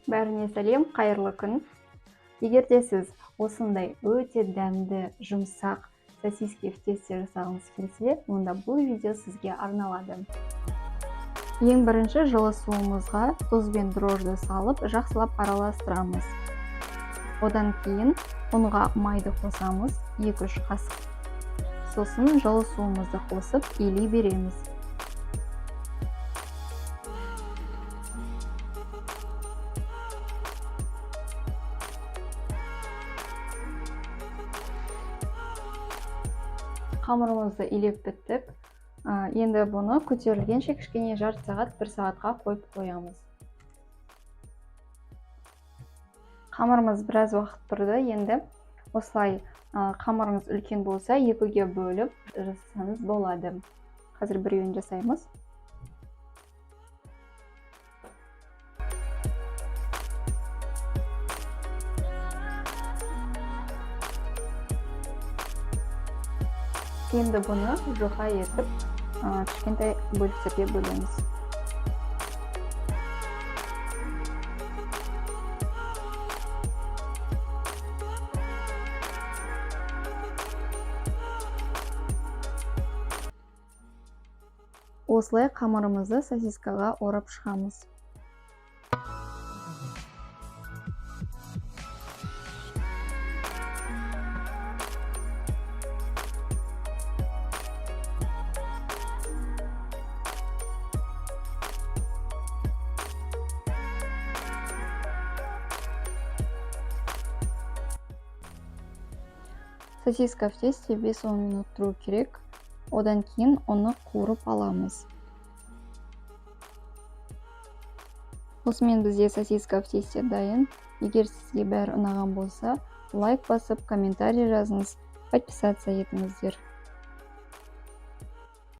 Бәріне сәлем, қайырлы күн. Егер де сіз осындай өте дәмді, жұмсақ сосиски в тесте жасағыңыз келсе, онда бұл видео сізге арналады. Ең бірінші жылы суымызға тұз бен дрожжи салып, жақсылап араластырамыз. Одан кейін ұнға майды қосамыз, 2-3 қасық. Сосын жылы суымызды қосып, илей береміз. Қамырымызды илеп біттік. Енді бұны көтерілгенше кішкене жарты сағат, 1 сағатқа қойып қоямыз. Қамырымыз біраз уақыт тұрды. Енді осылай қамырыңыз үлкен болса, 2-ге бөліп жасасаңыз болады. Қазір біреуін жасаймыз. Енді бұны жұқа етіп, кішкентай бөліктерге бөлеміз. Осылай қамырымызды сосискаға орап шығамыз. Сосиска в тесте 5-10 минут тұру керек. Одан кейін оны қуырып аламыз. Осымен бізде сосиска в тесте дайын. Егер сізге бәрі ұнаған болса, лайк басып, комментарий жазыңыз, подписаться етіңіздер.